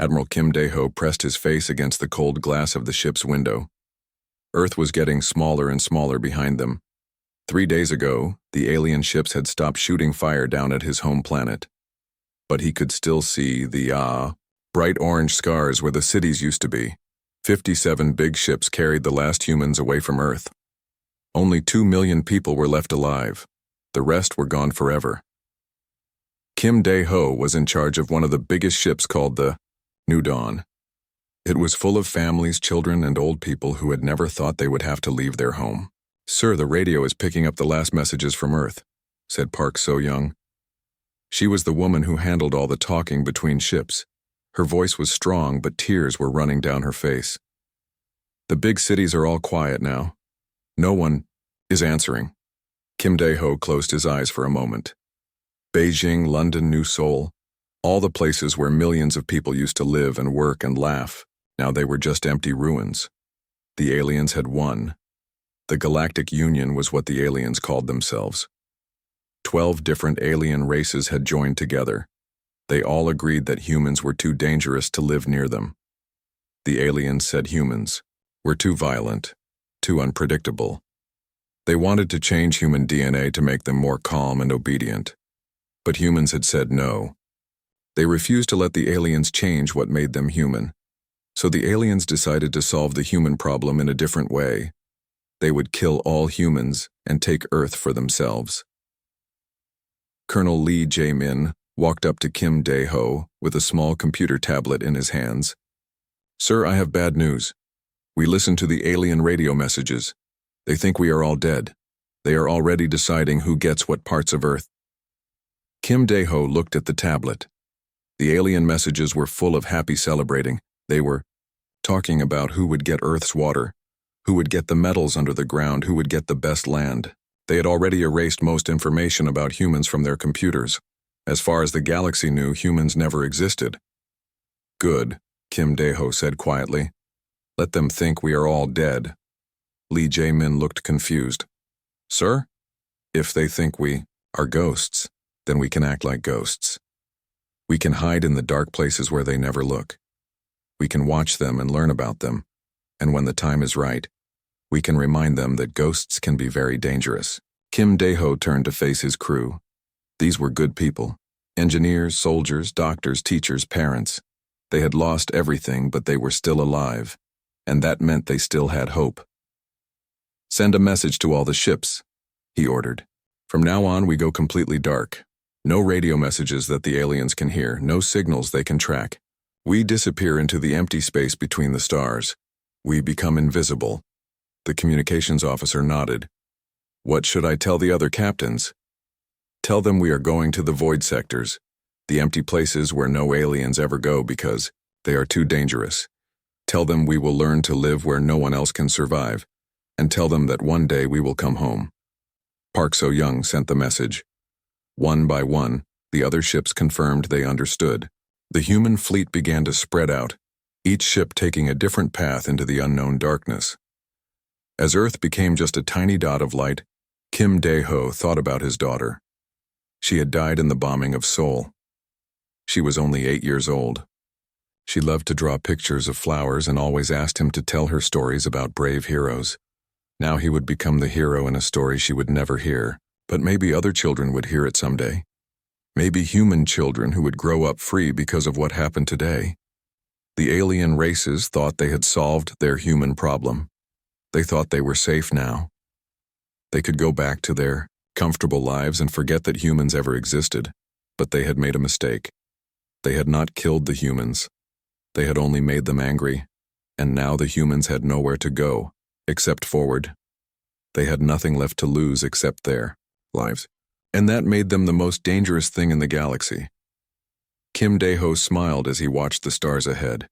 Admiral Kim Dae-ho pressed his face against the cold glass of the ship's window. Earth was getting smaller and smaller behind them. 3 days ago, the alien ships had stopped shooting fire down at his home planet. But he could still see the bright orange scars where the cities used to be. 57 big ships carried the last humans away from Earth. Only 2 million people were left alive. The rest were gone forever. Kim Dae-ho was in charge of one of the biggest ships called the New Dawn. It was full of families, children, and old people who had never thought they would have to leave their home. "Sir, the radio is picking up the last messages from Earth," said Park So-young. She was the woman who handled all the talking between ships. Her voice was strong, but tears were running down her face. "The big cities are all quiet now. No one is answering." Kim Dae-ho closed his eyes for a moment. Beijing, London, New Seoul, all the places where millions of people used to live and work and laugh, now they were just empty ruins. The aliens had won. The Galactic Union was what the aliens called themselves. 12 different alien races had joined together. They all agreed that humans were too dangerous to live near them. The aliens said humans were too violent, too unpredictable. They wanted to change human DNA to make them more calm and obedient. But humans had said no. They refused to let the aliens change what made them human. So the aliens decided to solve the human problem in a different way. They would kill all humans and take Earth for themselves. Colonel Lee Jae-min walked up to Kim Dae-ho with a small computer tablet in his hands. "Sir, I have bad news. We listened to the alien radio messages. They think we are all dead. They are already deciding who gets what parts of Earth." Kim Dae-ho looked at the tablet. The alien messages were full of happy celebrating. They were talking about who would get Earth's water, who would get the metals under the ground, who would get the best land. They had already erased most information about humans from their computers. As far as the galaxy knew, humans never existed. "Good," Kim Dae-ho said quietly. "Let them think we are all dead." Lee Jae-min looked confused. "Sir? If they think we are ghosts, then we can act like ghosts. We can hide in the dark places where they never look. We can watch them and learn about them. And when the time is right, we can remind them that ghosts can be very dangerous." Kim Dae-ho turned to face his crew. These were good people. Engineers, soldiers, doctors, teachers, parents. They had lost everything, but they were still alive. And that meant they still had hope. "Send a message to all the ships," he ordered. "From now on, we go completely dark. No radio messages that the aliens can hear, no signals they can track. We disappear into the empty space between the stars. We become invisible." The communications officer nodded. "What should I tell the other captains?" "Tell them we are going to the void sectors, the empty places where no aliens ever go because they are too dangerous. Tell them we will learn to live where no one else can survive, and tell them that one day we will come home." Park So-young sent the message. One by one, the other ships confirmed they understood. The human fleet began to spread out, each ship taking a different path into the unknown darkness. As Earth became just a tiny dot of light, Kim Dae-ho thought about his daughter. She had died in the bombing of Seoul. She was only 8 years old. She loved to draw pictures of flowers and always asked him to tell her stories about brave heroes. Now he would become the hero in a story she would never hear, but maybe other children would hear it someday. Maybe human children who would grow up free because of what happened today. The alien races thought they had solved their human problem. They thought they were safe now. They could go back to their comfortable lives and forget that humans ever existed, but they had made a mistake. They had not killed the humans. They had only made them angry, and now the humans had nowhere to go, except forward. They had nothing left to lose except their lives, and that made them the most dangerous thing in the galaxy. Kim Dae-ho smiled as he watched the stars ahead.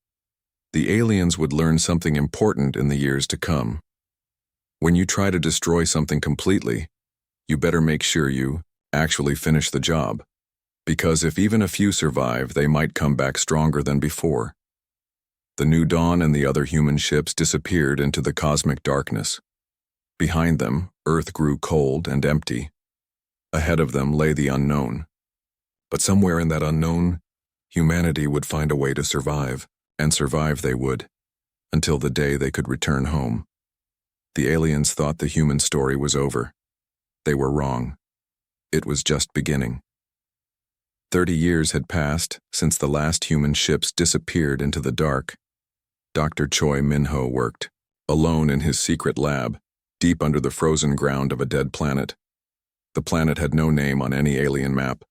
The aliens would learn something important in the years to come. When you try to destroy something completely, you better make sure you actually finish the job, because if even a few survive, they might come back stronger than before. The New Dawn and the other human ships disappeared into the cosmic darkness. Behind them, Earth grew cold and empty. Ahead of them lay the unknown. But somewhere in that unknown, Humanity would find a way to survive, and survive they would, until the day they could return home. The aliens thought the human story was over. They were wrong. It was just beginning. 30 years had passed since the last human ships disappeared into the dark. Dr. Choi Min-ho worked, alone in his secret lab, deep under the frozen ground of a dead planet. The planet had no name on any alien map.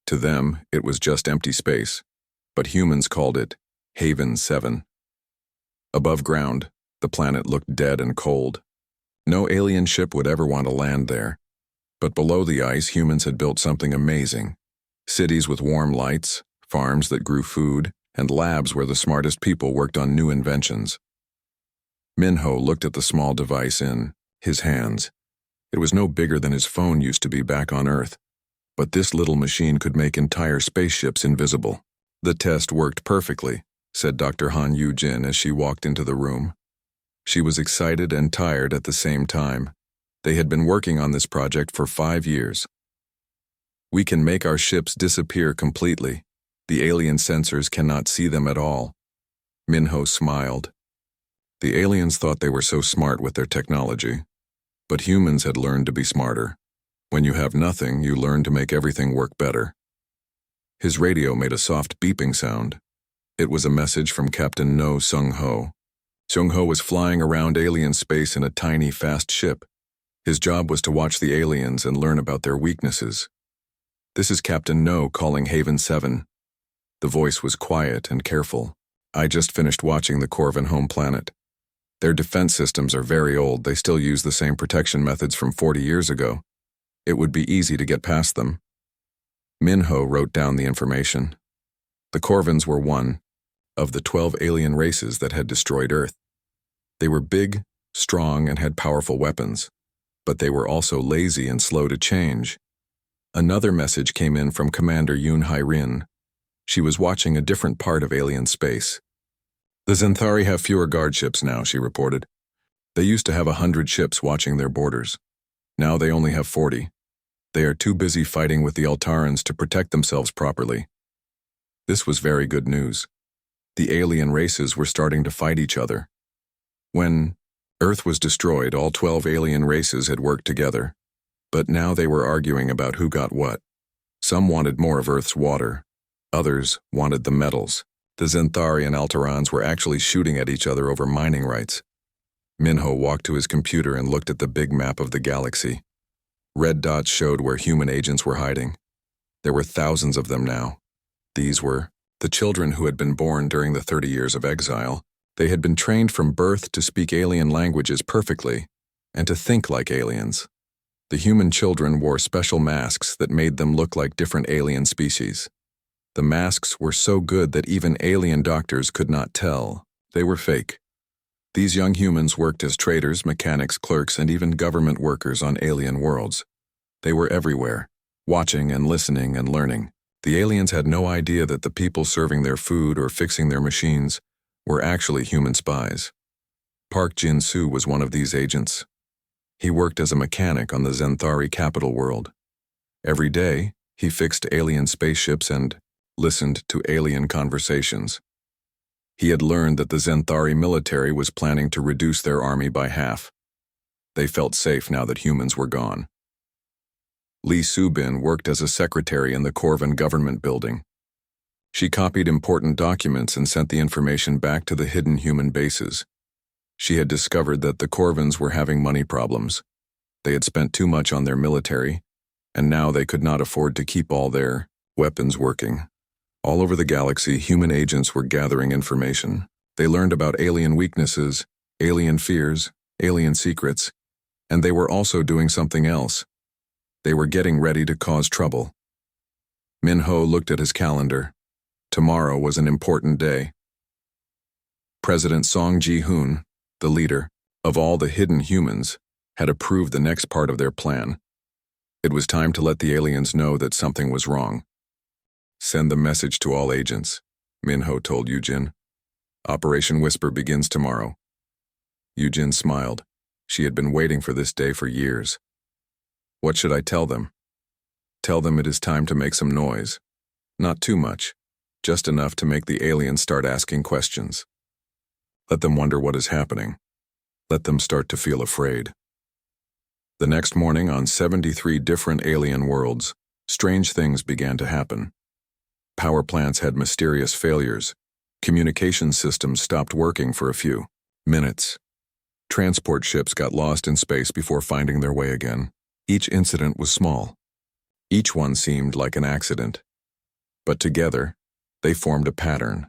To them, it was just empty space, but humans called it Haven 7. Above ground, the planet looked dead and cold. No alien ship would ever want to land there. But below the ice, humans had built something amazing. Cities with warm lights, farms that grew food, and labs where the smartest people worked on new inventions. Min-ho looked at the small device in his hands. It was no bigger than his phone used to be back on Earth. But this little machine could make entire spaceships invisible. The test worked perfectly, said Dr. Han Yu-jin as she walked into the room. She was excited and tired at the same time. They had been working on this project for 5 years. We can make our ships disappear completely. The alien sensors cannot see them at all. Min-ho smiled. The aliens thought they were so smart with their technology, but humans had learned to be smarter. When you have nothing, you learn to make everything work better. His radio made a soft beeping sound. It was a message from Captain No Sung-ho. Sung-ho was flying around alien space in a tiny, fast ship. His job was to watch the aliens and learn about their weaknesses. This is Captain No calling Haven 7. The voice was quiet and careful. I just finished watching the Corvin home planet. Their defense systems are very old. They still use the same protection methods from 40 years ago. It would be easy to get past them. Min-ho wrote down the information. The Corvins were one of the 12 alien races that had destroyed Earth. They were big, strong, and had powerful weapons, but they were also lazy and slow to change. Another message came in from Commander Yoon Hai-rin. She was watching a different part of alien space. The Zenthari have fewer guardships now, she reported. They used to have 100 ships watching their borders. Now they only have 40. They are too busy fighting with the Altarans to protect themselves properly. This was very good news. The alien races were starting to fight each other. When Earth was destroyed, all 12 alien races had worked together. But now they were arguing about who got what. Some wanted more of Earth's water. Others wanted the metals. The Zenthari and Altarans were actually shooting at each other over mining rights. Min-ho walked to his computer and looked at the big map of the galaxy. Red dots showed where human agents were hiding. There were thousands of them now. These were the children who had been born during the 30 years of exile. They had been trained from birth to speak alien languages perfectly and to think like aliens. The human children wore special masks that made them look like different alien species. The masks were so good that even alien doctors could not tell. They were fake. These young humans worked as traders, mechanics, clerks, and even government workers on alien worlds. They were everywhere, watching and listening and learning. The aliens had no idea that the people serving their food or fixing their machines were actually human spies. Park Jin-soo was one of these agents. He worked as a mechanic on the Zenthari capital world. Every day, he fixed alien spaceships and listened to alien conversations. He had learned that the Zenthari military was planning to reduce their army by half. They felt safe now that humans were gone. Lee Soo-bin worked as a secretary in the Corvin government building. She copied important documents and sent the information back to the hidden human bases. She had discovered that the Corvins were having money problems. They had spent too much on their military, and now they could not afford to keep all their weapons working. All over the galaxy, human agents were gathering information. They learned about alien weaknesses, alien fears, alien secrets, and they were also doing something else. They were getting ready to cause trouble. Min-ho looked at his calendar. Tomorrow was an important day. President Song Ji-hoon, the leader of all the hidden humans, had approved the next part of their plan. It was time to let the aliens know that something was wrong. Send the message to all agents, Min-ho told Yujin. Operation Whisper begins tomorrow. Yujin smiled. She had been waiting for this day for years. What should I tell them? Tell them it is time to make some noise. Not too much. just enough to make the aliens start asking questions. Let them wonder what is happening. Let them start to feel afraid. The next morning, on 73 different alien worlds, strange things began to happen. Power plants had mysterious failures. Communication systems stopped working for a few minutes. Transport ships got lost in space before finding their way again. Each incident was small. Each one seemed like an accident. But together, they formed a pattern,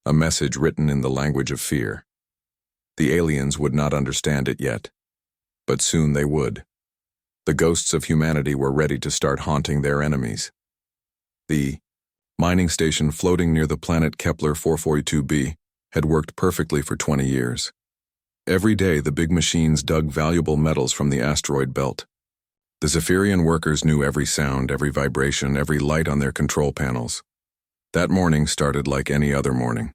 a message written in the language of fear. The aliens would not understand it yet, but soon they would. The ghosts of humanity were ready to start haunting their enemies. The mining station floating near the planet Kepler 442b had worked perfectly for 20 years. Every day, the big machines dug valuable metals from the asteroid belt. The Zephyrian workers knew every sound, every vibration, every light on their control panels. That morning started like any other morning.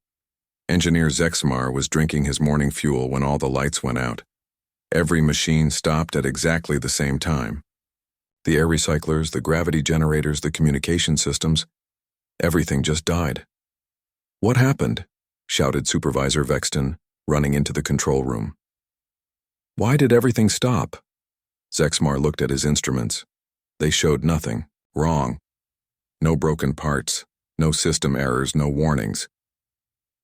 Engineer Zexmar was drinking his morning fuel when all the lights went out. Every machine stopped at exactly the same time. The air recyclers, the gravity generators, the communication systems, everything just died. "What happened?" shouted Supervisor Vexton, running into the control room. "Why did everything stop?" Zexmar looked at his instruments. They showed nothing wrong. No broken parts, no system errors, no warnings.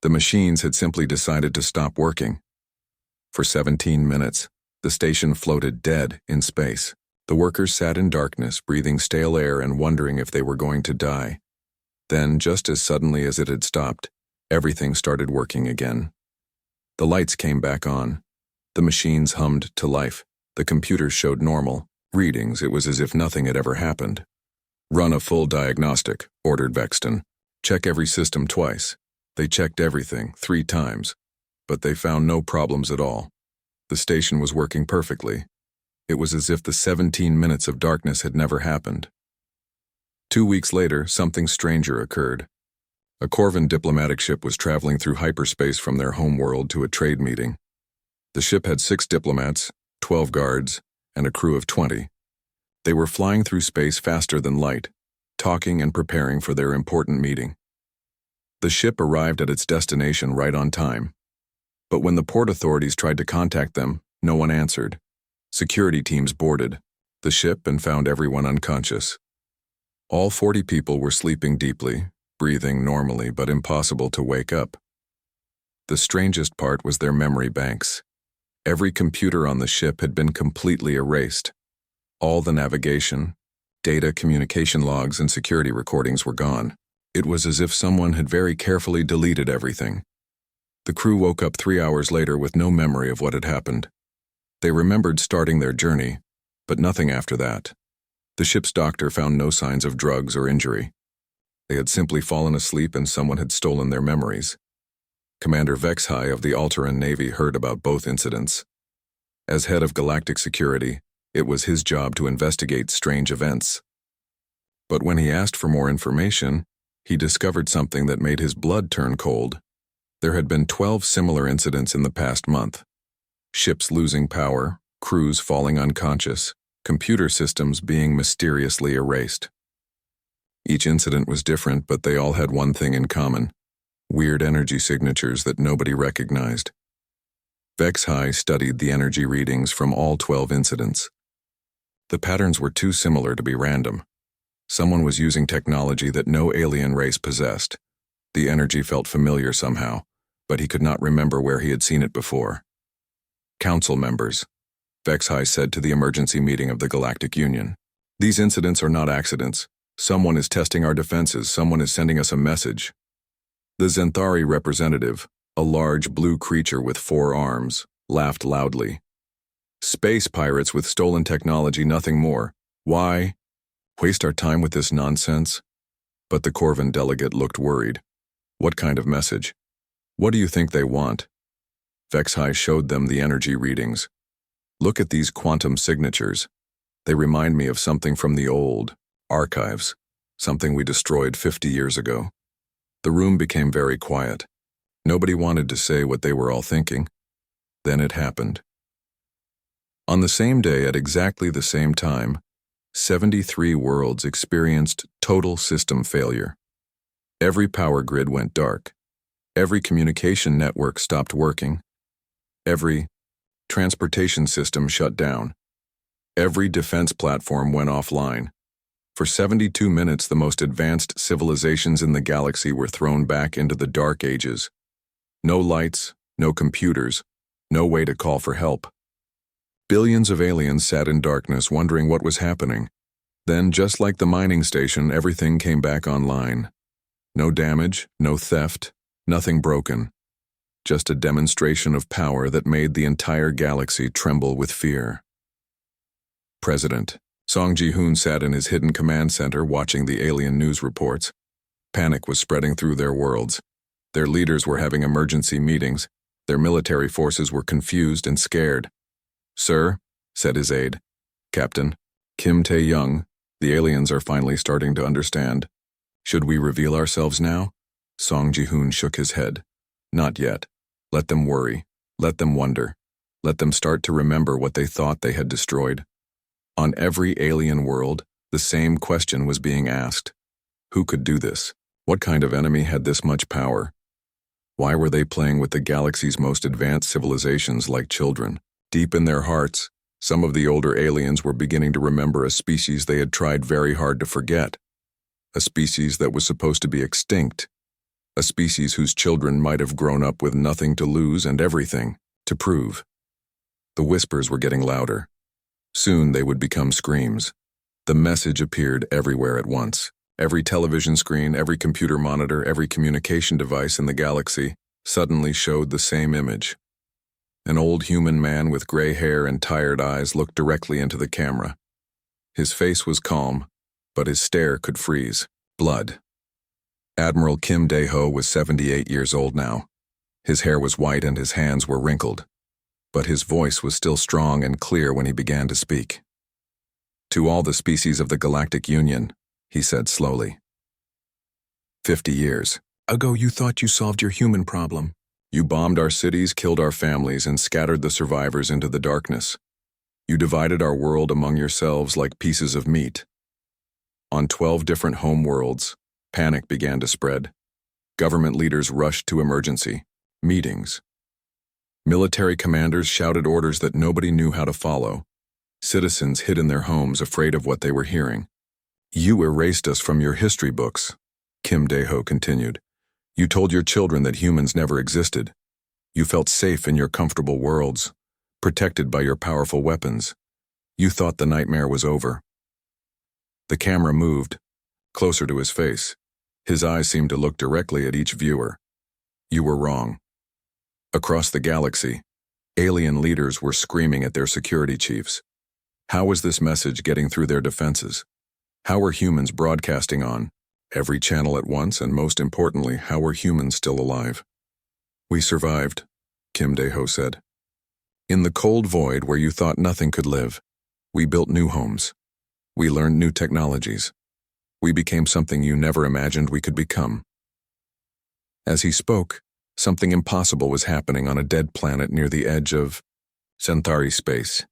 The machines had simply decided to stop working. For 17 minutes, the station floated dead in space. The workers sat in darkness, breathing stale air and wondering if they were going to die. Then, just as suddenly as it had stopped, everything started working again. The lights came back on. The machines hummed to life. The computers showed normal readings. It was as if nothing had ever happened. "Run a full diagnostic," ordered Vexton. "Check every system twice." They checked everything 3 times, but they found no problems at all. The station was working perfectly. It was as if the 17 minutes of darkness had never happened. 2 weeks later, something stranger occurred. A Corvan diplomatic ship was traveling through hyperspace from their home world to a trade meeting. The ship had 6 diplomats, 12 guards, and a crew of 20. They were flying through space faster than light, talking and preparing for their important meeting. The ship arrived at its destination right on time. But when the port authorities tried to contact them, no one answered. Security teams boarded the ship and found everyone unconscious. All 40 people were sleeping deeply, breathing normally but impossible to wake up. The strangest part was their memory banks. Every computer on the ship had been completely erased. All the navigation, data, communication logs, and security recordings were gone. It was as if someone had very carefully deleted everything. The crew woke up 3 hours later with no memory of what had happened. They remembered starting their journey, but nothing after that. The ship's doctor found no signs of drugs or injury. They had simply fallen asleep and someone had stolen their memories. Commander Vexhai of the Alteran Navy heard about both incidents. As head of Galactic Security, it was his job to investigate strange events. But when he asked for more information, he discovered something that made his blood turn cold. There had been 12 similar incidents in the past month. Ships losing power, crews falling unconscious, computer systems being mysteriously erased. Each incident was different, but they all had one thing in common: weird energy signatures that nobody recognized. Vexhai studied the energy readings from all 12 incidents. The patterns were too similar to be random. Someone was using technology that no alien race possessed. The energy felt familiar somehow, but he could not remember where he had seen it before. "Council members," Vexhai said to the emergency meeting of the Galactic Union. "These incidents are not accidents. Someone is testing our defenses. Someone is sending us a message." The Zenthari representative, a large blue creature with 4 arms, laughed loudly. "Space pirates with stolen technology, nothing more. Why waste our time with this nonsense?" But the Corvan delegate looked worried. "What kind of message? What do you think they want?" Vexhai showed them the energy readings. "Look at these quantum signatures. They remind me of something from the old archives, something we destroyed 50 years ago." The room became very quiet. Nobody wanted to say what they were all thinking. Then it happened. On the same day, at exactly the same time, 73 worlds experienced total system failure. Every power grid went dark. Every communication network stopped working. Every transportation system shut down. Every defense platform went offline. For 72 minutes, the most advanced civilizations in the galaxy were thrown back into the Dark Ages. No lights, no computers, no way to call for help. Billions of aliens sat in darkness wondering what was happening. Then, just like the mining station, everything came back online. No damage, no theft, nothing broken. Just a demonstration of power that made the entire galaxy tremble with fear. President Song Ji-hoon sat in his hidden command center watching the alien news reports. Panic was spreading through their worlds. Their leaders were having emergency meetings. Their military forces were confused and scared. "Sir," said his aide, "Captain Kim Tae-young, the aliens are finally starting to understand. Should we reveal ourselves now?" Song Ji-hoon shook his head. "Not yet. Let them worry. Let them wonder. Let them start to remember what they thought they had destroyed." On every alien world, the same question was being asked. Who could do this? What kind of enemy had this much power? Why were they playing with the galaxy's most advanced civilizations like children? Deep in their hearts, some of the older aliens were beginning to remember a species they had tried very hard to forget. A species that was supposed to be extinct. A species whose children might have grown up with nothing to lose and everything to prove. The whispers were getting louder. Soon they would become screams. The message appeared everywhere at once. Every television screen, every computer monitor, every communication device in the galaxy suddenly showed the same image. An old human man with gray hair and tired eyes looked directly into the camera. His face was calm, but his stare could freeze. Blood. Admiral Kim Dae-ho was 78 years old now. His hair was white and his hands were wrinkled. But his voice was still strong and clear when he began to speak. "To all the species of the Galactic Union," he said slowly. 50 years ago you thought you solved your human problem. You bombed our cities, killed our families, and scattered the survivors into the darkness. You divided our world among yourselves like pieces of meat. On 12 different home worlds, panic began to spread. Government leaders rushed to emergency meetings. Military commanders shouted orders that nobody knew how to follow. Citizens hid in their homes afraid of what they were hearing. "You erased us from your history books," Kim Dae-ho continued. "You told your children that humans never existed. You felt safe in your comfortable worlds, protected by your powerful weapons. You thought the nightmare was over." The camera moved, closer to his face. His eyes seemed to look directly at each viewer. "You were wrong." Across the galaxy, alien leaders were screaming at their security chiefs. How was this message getting through their defenses? How were humans broadcasting on every channel at once, and most importantly, how were humans still alive? "We survived," Kim Dae-ho said. "In the cold void where you thought nothing could live, we built new homes. We learned new technologies. We became something you never imagined we could become." As he spoke, something impossible was happening on a dead planet near the edge of Centauri space.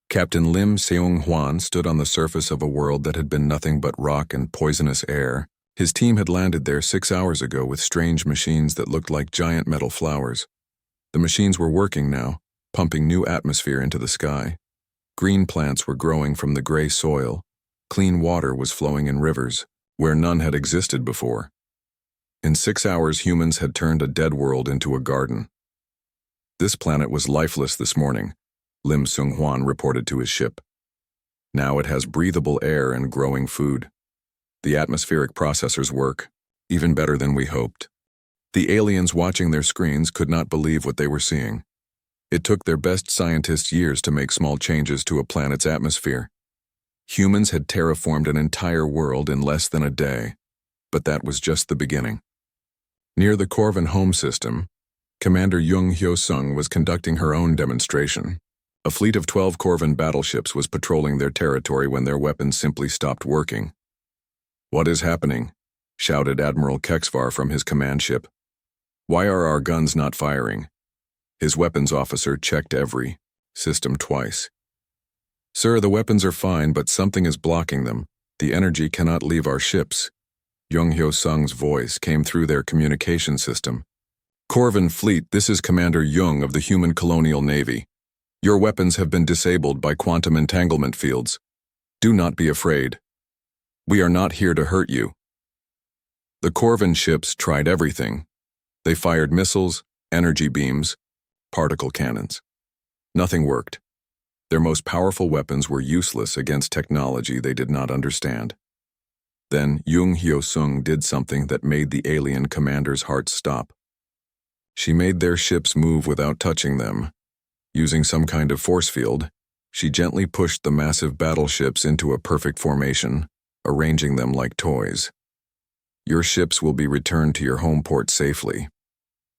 Captain Lim Seung-hwan stood on the surface of a world that had been nothing but rock and poisonous air. His team had landed there 6 hours ago with strange machines that looked like giant metal flowers. The machines were working now, pumping new atmosphere into the sky. Green plants were growing from the gray soil. Clean water was flowing in rivers, where none had existed before. In 6 hours, humans had turned a dead world into a garden. This planet was lifeless this morning, Lim Seung-hwan reported to his ship. Now it has breathable air and growing food. The atmospheric processors work, even better than we hoped. The aliens watching their screens could not believe what they were seeing. It took their best scientists years to make small changes to a planet's atmosphere. Humans had terraformed an entire world in less than a day, but that was just the beginning. Near the Corvin home system, Commander Jung Hyo-sung was conducting her own demonstration. A fleet of 12 Corvin battleships was patrolling their territory when their weapons simply stopped working. "What is happening?" shouted Admiral Kexvar from his command ship. "Why are our guns not firing?" His weapons officer checked every system twice. "Sir, the weapons are fine, but something is blocking them. The energy cannot leave our ships." Jung Hyo-sung's voice came through their communication system. Corvin Fleet, this is Commander Jung of the Human Colonial Navy. Your weapons have been disabled by quantum entanglement fields. Do not be afraid. We are not here to hurt you. The Corvin ships tried everything. They fired missiles, energy beams, particle cannons. Nothing worked. Their most powerful weapons were useless against technology they did not understand. Then Jung Hyo-sung did something that made the alien commander's heart stop. She made their ships move without touching them. Using some kind of force field, she gently pushed the massive battleships into a perfect formation, arranging them like toys. Your ships will be returned to your home port safely,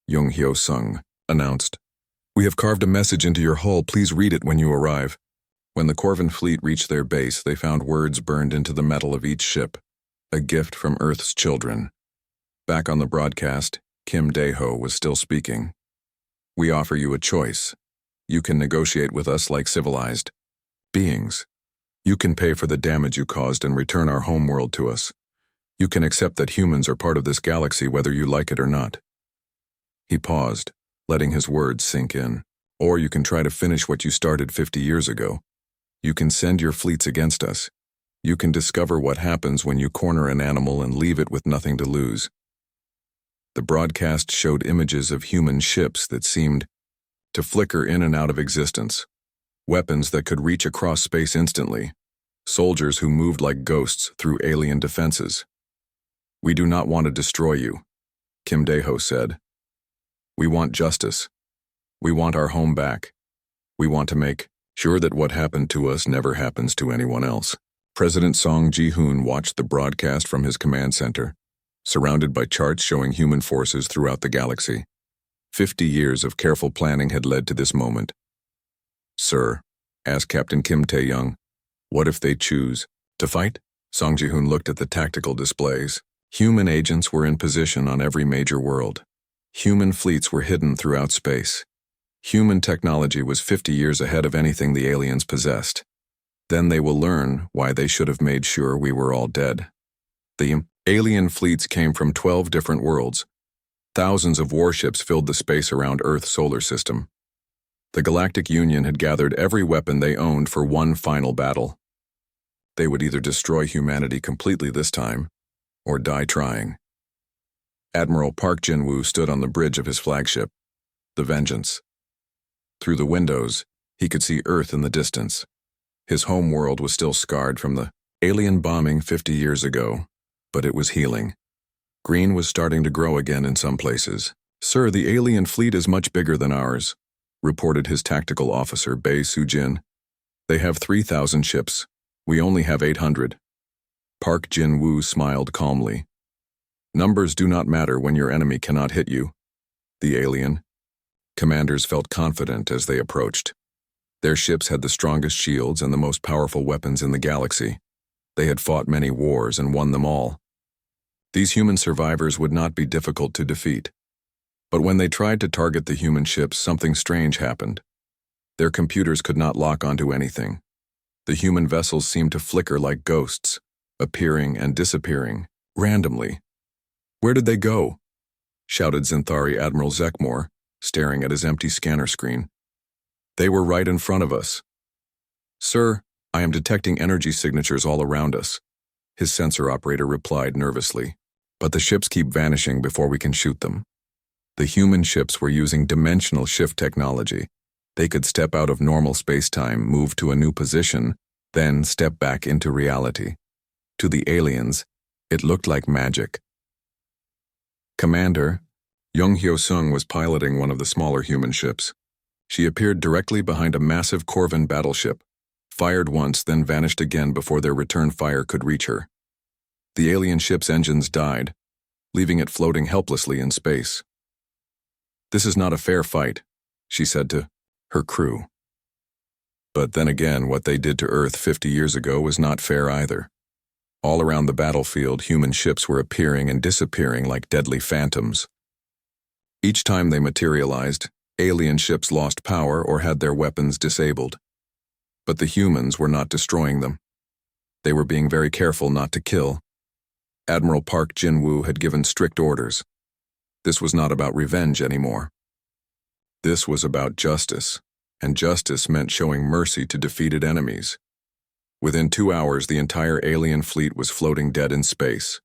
Jung Hyo-sung announced. We have carved a message into your hull. Please read it when you arrive. When the Corvin fleet reached their base, they found words burned into the metal of each ship, a gift from Earth's children. Back on the broadcast, Kim Dae-ho was still speaking. We offer you a choice. You can negotiate with us like civilized beings. You can pay for the damage you caused and return our homeworld to us. You can accept that humans are part of this galaxy whether you like it or not. He paused, letting his words sink in. Or you can try to finish what you started 50 years ago. You can send your fleets against us. You can discover what happens when you corner an animal and leave it with nothing to lose. The broadcast showed images of human ships that seemed to flicker in and out of existence, weapons that could reach across space instantly, soldiers who moved like ghosts through alien defenses. We do not want to destroy you, Kim Dae-ho said. We want justice. We want our home back. We want to make sure that what happened to us never happens to anyone else. President Song Ji-hoon watched the broadcast from his command center, surrounded by charts showing human forces throughout the galaxy. 50 years of careful planning had led to this moment. Sir, asked Captain Kim Tae-young, what if they choose to fight? Song Ji-hoon looked at the tactical displays. Human agents were in position on every major world. Human fleets were hidden throughout space. Human technology was 50 years ahead of anything the aliens possessed. Then they will learn why they should have made sure we were all dead. The alien fleets came from 12 different worlds. Thousands of warships filled the space around Earth's solar system. The Galactic Union had gathered every weapon they owned for one final battle. They would either destroy humanity completely this time, or die trying. Admiral Park Jin-woo stood on the bridge of his flagship, the Vengeance. Through the windows, he could see Earth in the distance. His home world was still scarred from the alien bombing 50 years ago, but it was healing. Green was starting to grow again in some places. Sir, the alien fleet is much bigger than ours, reported his tactical officer, Bae Soo-jin. They have 3,000 ships. We only have 800. Park Jin-woo smiled calmly. Numbers do not matter when your enemy cannot hit you. The alien commanders felt confident as they approached. Their ships had the strongest shields and the most powerful weapons in the galaxy. They had fought many wars and won them all. These human survivors would not be difficult to defeat. But when they tried to target the human ships, something strange happened. Their computers could not lock onto anything. The human vessels seemed to flicker like ghosts, appearing and disappearing, randomly. Where did they go? Shouted Zinthari Admiral Zekmore, staring at his empty scanner screen. They were right in front of us. Sir, I am detecting energy signatures all around us, his sensor operator replied nervously. But the ships keep vanishing before we can shoot them. The human ships were using dimensional shift technology. They could step out of normal space-time, move to a new position, then step back into reality. To the aliens, it looked like magic. Commander, Jung Hyo-sung was piloting one of the smaller human ships. She appeared directly behind a massive Corvin battleship, fired once, then vanished again before their return fire could reach her. The alien ship's engines died, leaving it floating helplessly in space. This is not a fair fight, she said to her crew. But then again, what they did to Earth 50 years ago was not fair either. All around the battlefield, human ships were appearing and disappearing like deadly phantoms. Each time they materialized, alien ships lost power or had their weapons disabled. But the humans were not destroying them. They were being very careful not to kill. Admiral Park Jin-woo had given strict orders. This was not about revenge anymore. This was about justice, and justice meant showing mercy to defeated enemies. Within 2 hours, the entire alien fleet was floating dead in space.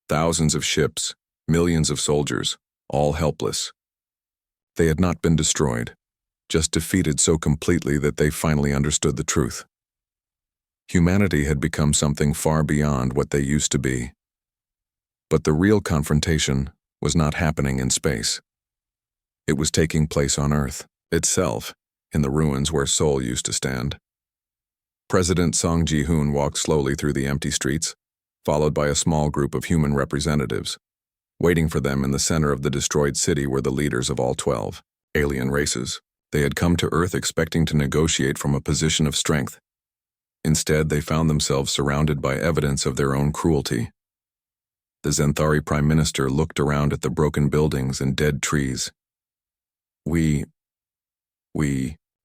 Thousands of ships, millions of soldiers, all helpless. They had not been destroyed, just defeated so completely that they finally understood the truth. Humanity had become something far beyond what they used to be. But the real confrontation was not happening in space. It was taking place on Earth itself, in the ruins where Seoul used to stand. President Song Ji-hoon walked slowly through the empty streets, followed by a small group of human representatives. Waiting for them in the center of the destroyed city were the leaders of all 12 alien races. They had come to Earth expecting to negotiate from a position of strength. Instead, they found themselves surrounded by evidence of their own cruelty. The Zenthari Prime Minister looked around at the broken buildings and dead trees. We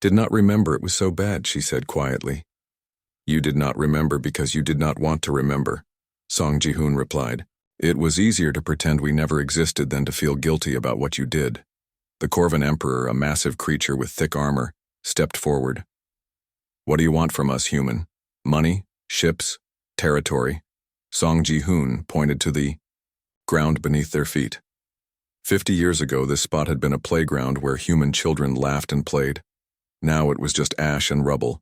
did not remember it was so bad, she said quietly. You did not remember because you did not want to remember, Song Ji-hoon replied. It was easier to pretend we never existed than to feel guilty about what you did. The Corvan Emperor, a massive creature with thick armor, stepped forward. What do you want from us, human? Money? Ships? Territory? Song Ji-hoon pointed to the ground beneath their feet. 50 years ago, this spot had been a playground where human children laughed and played. Now it was just ash and rubble.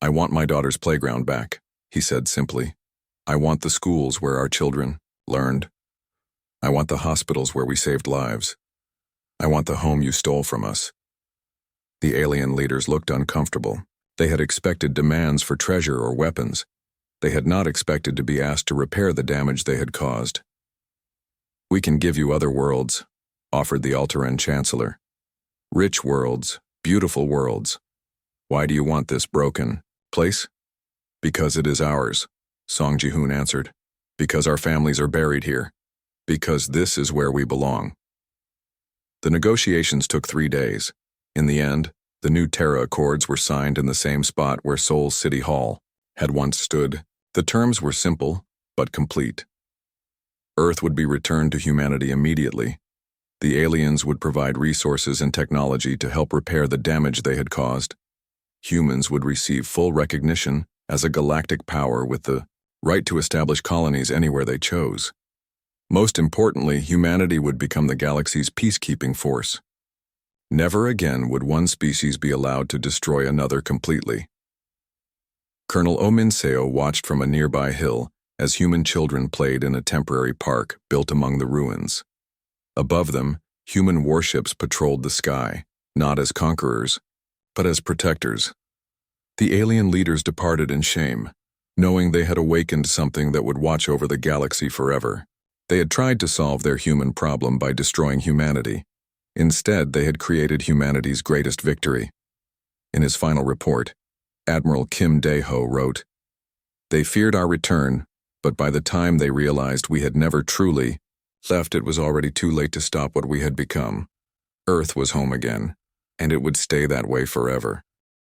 I want my daughter's playground back, he said simply. I want the schools where our children learned. I want the hospitals where we saved lives. I want the home you stole from us. The alien leaders looked uncomfortable. They had expected demands for treasure or weapons. They had not expected to be asked to repair the damage they had caused. We can give you other worlds, offered the Altaran Chancellor. Rich worlds, beautiful worlds. Why do you want this broken place? Because it is ours, Song Ji-hoon answered. Because our families are buried here. Because this is where we belong. The negotiations took 3 days. In the end, the new Terra Accords were signed in the same spot where Seoul's City Hall had once stood. The terms were simple, but complete. Earth would be returned to humanity immediately. The aliens would provide resources and technology to help repair the damage they had caused. Humans would receive full recognition as a galactic power with the right to establish colonies anywhere they chose. Most importantly, humanity would become the galaxy's peacekeeping force. Never again would one species be allowed to destroy another completely. Colonel Oh Min-seo watched from a nearby hill as human children played in a temporary park built among the ruins. Above them, human warships patrolled the sky, not as conquerors, but as protectors. The alien leaders departed in shame, knowing they had awakened something that would watch over the galaxy forever. They had tried to solve their human problem by destroying humanity. Instead, they had created humanity's greatest victory. In his final report, Admiral Kim Dae-ho wrote, "They feared our return, but by the time they realized we had never truly left, it was already too late to stop what we had become. Earth was home again, and it would stay that way forever."